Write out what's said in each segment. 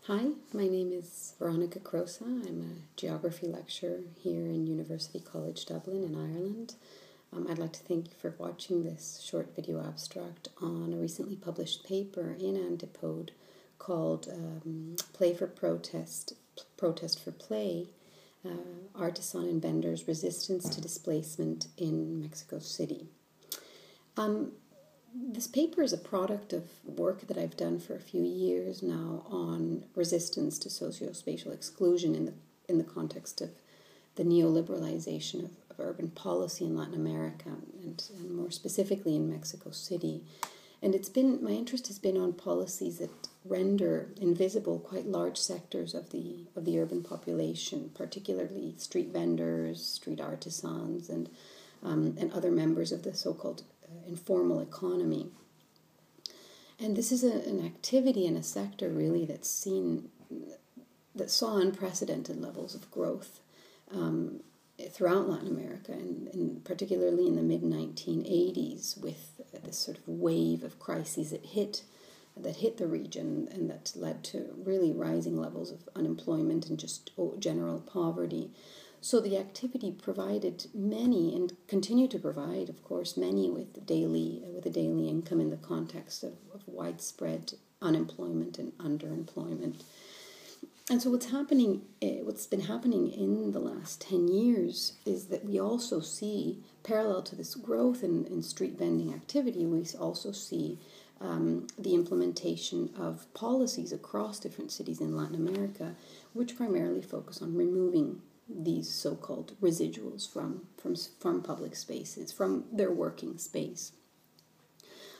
Hi, my name is Veronica Crosa. I'm a geography lecturer here in University College Dublin in Ireland. I'd like to thank you for watching this short video abstract on a recently published paper in Antipode called Play for Protest, Protest for Play, Artisan and Vendors' Resistance to Displacement in Mexico City. This paper is a product of work that I've done for a few years now on resistance to socio-spatial exclusion in the context of the neoliberalization of urban policy in Latin America and more specifically in Mexico City. And my interest has been on policies that render invisible quite large sectors of the urban population, particularly street vendors, street artisans, and other members of the so-called informal economy. And this is an activity in a sector really that saw unprecedented levels of growth throughout Latin America, and particularly in the mid-1980s, with this sort of wave of crises that hit the region and that led to really rising levels of unemployment and just general poverty. So the activity provided many, and continue to provide, of course, many with a daily income in the context of widespread unemployment and underemployment. And so what's been happening in the last 10 years is that we also see, parallel to this growth in street vending activity, we also see the implementation of policies across different cities in Latin America, which primarily focus on removing these so-called residuals from public spaces, from their working space.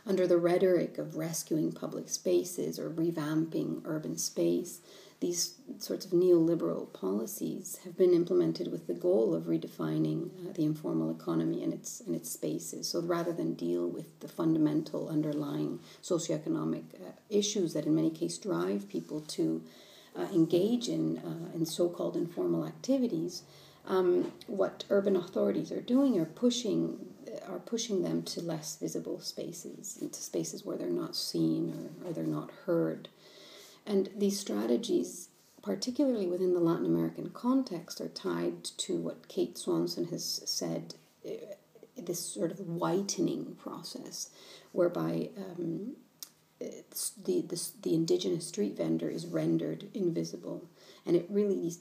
Under the rhetoric of rescuing public spaces or revamping urban space, these sorts of neoliberal policies have been implemented with the goal of redefining the informal economy and its spaces. So rather than deal with the fundamental underlying socioeconomic issues that in many cases drive people to engage in so-called informal activities, what urban authorities are doing are pushing them to less visible spaces, into spaces where they're not seen or they're not heard. And these strategies, particularly within the Latin American context, are tied to what Kate Swanson has said, this sort of whitening process, whereby the indigenous street vendor is rendered invisible. And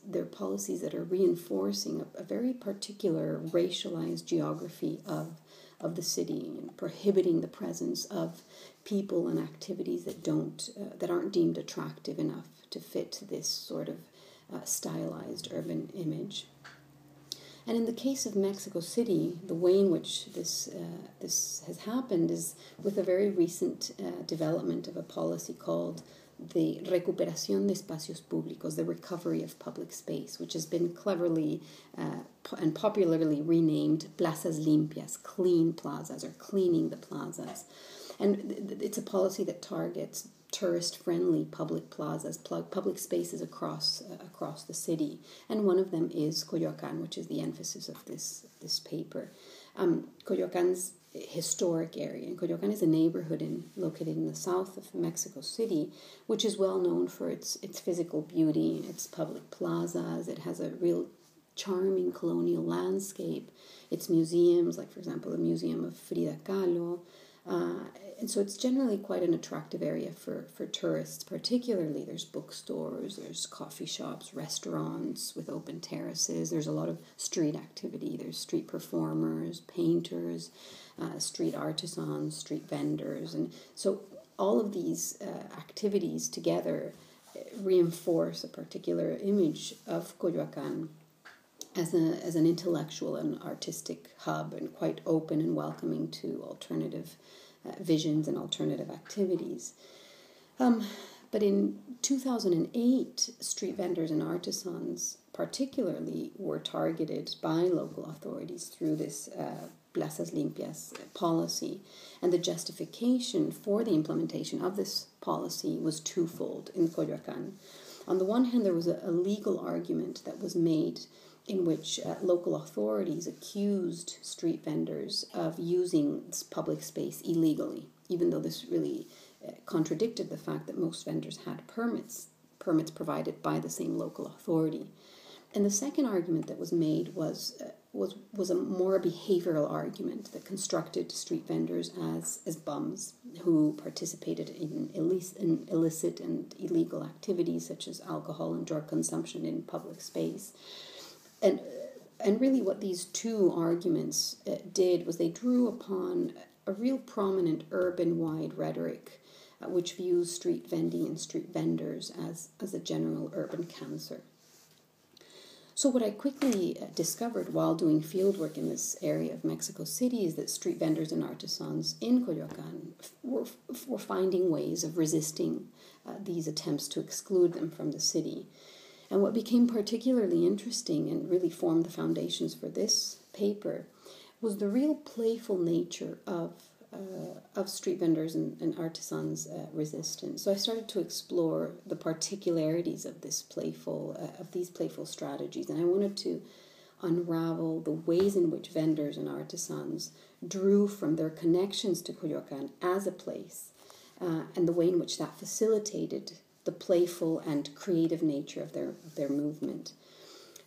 they're policies that are reinforcing a very particular racialized geography of the city, and prohibiting the presence of people and activities that aren't deemed attractive enough to fit this sort of stylized urban image. And in the case of Mexico City, the way in which this has happened is with a very recent development of a policy called the Recuperación de Espacios Públicos, the recovery of public space, which has been cleverly and popularly renamed Plazas Limpias, clean plazas, or cleaning the plazas. And it's a policy that targets tourist-friendly public plazas, public spaces across the city. And one of them is Coyoacán, which is the emphasis of this paper. Coyoacán's historic area. And Coyoacán is a neighborhood located in the south of Mexico City, which is well known for its physical beauty, its public plazas. It has a real charming colonial landscape. Its museums, like for example the Museum of Frida Kahlo. And so it's generally quite an attractive area for tourists. Particularly, there's bookstores, there's coffee shops, restaurants with open terraces. There's a lot of street activity. There's street performers, painters, street artisans, street vendors. And so all of these activities together reinforce a particular image of Coyoacán as an intellectual and artistic hub, and quite open and welcoming to alternative visions and alternative activities. But in 2008, street vendors and artisans particularly were targeted by local authorities through this Plazas Limpias policy. And the justification for the implementation of this policy was twofold in Coyoacán. On the one hand, there was a legal argument that was made in which local authorities accused street vendors of using public space illegally, even though this really contradicted the fact that most vendors had permits permits provided by the same local authority. And the second argument that was made was a more behavioral argument that constructed street vendors as bums who participated in illicit and illegal activities such as alcohol and drug consumption in public space. And really what these two arguments did was they drew upon a real prominent urban-wide rhetoric which views street vending and street vendors as a general urban cancer. So what I quickly discovered while doing fieldwork in this area of Mexico City is that street vendors and artisans in Coyoacán were finding ways of resisting these attempts to exclude them from the city. And what became particularly interesting and really formed the foundations for this paper was the real playful nature of street vendors and artisans' resistance. So I started to explore the particularities of these playful strategies, and I wanted to unravel the ways in which vendors and artisans drew from their connections to Coyoacán as a place, and the way in which that facilitated the playful and creative nature of their movement.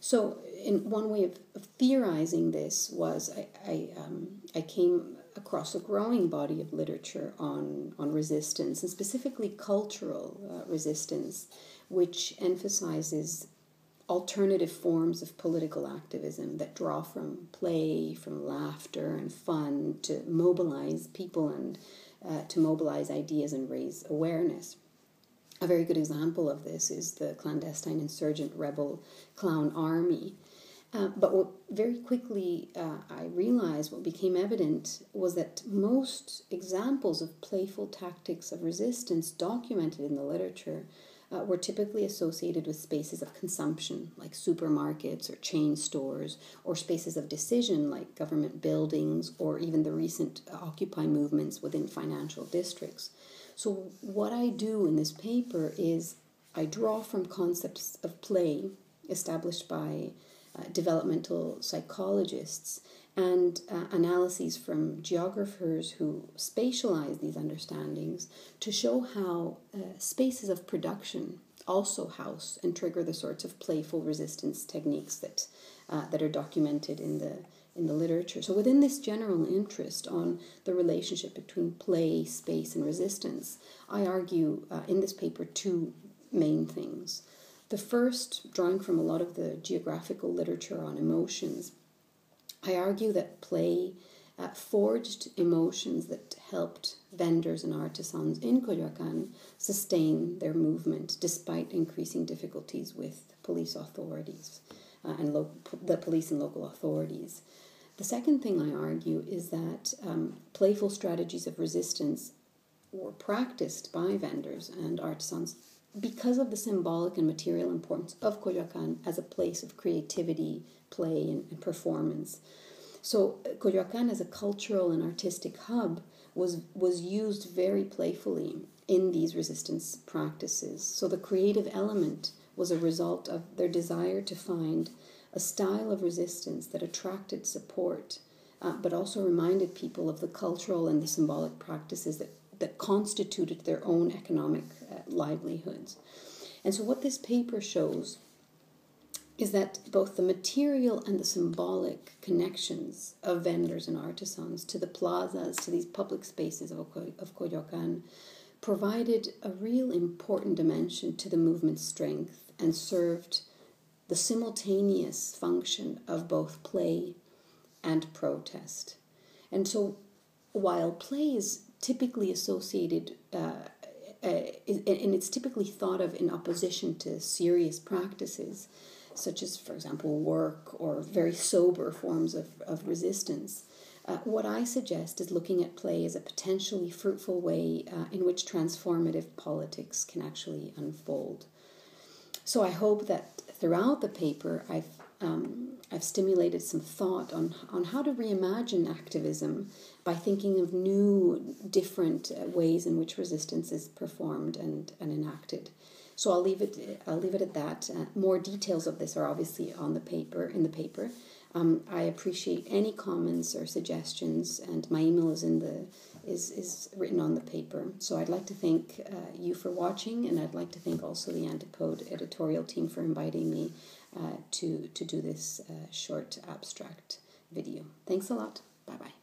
So, in one way of theorizing this was I came across a growing body of literature on resistance, and specifically cultural resistance, which emphasizes alternative forms of political activism that draw from play, from laughter and fun to mobilize people and to mobilize ideas and raise awareness. A very good example of this is the clandestine insurgent rebel clown army. But what very quickly I realized, what became evident, was that most examples of playful tactics of resistance documented in the literature were typically associated with spaces of consumption, like supermarkets or chain stores, or spaces of decision, like government buildings, or even the recent Occupy movements within financial districts. So what I do in this paper is I draw from concepts of play established by developmental psychologists and analyses from geographers who spatialize these understandings to show how spaces of production also house and trigger the sorts of playful resistance techniques that are documented in the literature. So within this general interest on the relationship between play, space, and resistance, I argue in this paper two main things. The first, drawing from a lot of the geographical literature on emotions, I argue that play forged emotions that helped vendors and artisans in Coyoacán sustain their movement despite increasing difficulties with police authorities and the police and local authorities. The second thing I argue is that playful strategies of resistance were practiced by vendors and artisans because of the symbolic and material importance of Coyoacán as a place of creativity, play, and performance. So Coyoacán as a cultural and artistic hub was used very playfully in these resistance practices. So the creative element was a result of their desire to find a style of resistance that attracted support, but also reminded people of the cultural and the symbolic practices that constituted their own economic livelihoods. And so what this paper shows is that both the material and the symbolic connections of vendors and artisans to the plazas, to these public spaces of Coyoacán, provided a real important dimension to the movement's strength and served the simultaneous function of both play and protest. And so while play is typically associated, and it's typically thought of in opposition to serious practices, such as, for example, work or very sober forms of resistance, what I suggest is looking at play as a potentially fruitful way in which transformative politics can actually unfold. So I hope that throughout the paper I've stimulated some thought on how to reimagine activism by thinking of new, different ways in which resistance is performed and enacted. So I'll leave it at that. More details of this are obviously in the paper. I appreciate any comments or suggestions, and my email is in is written on the paper. So I'd like to thank you for watching, and I'd like to thank also the Antipode editorial team for inviting me to do this short abstract video. Thanks a lot. Bye-bye.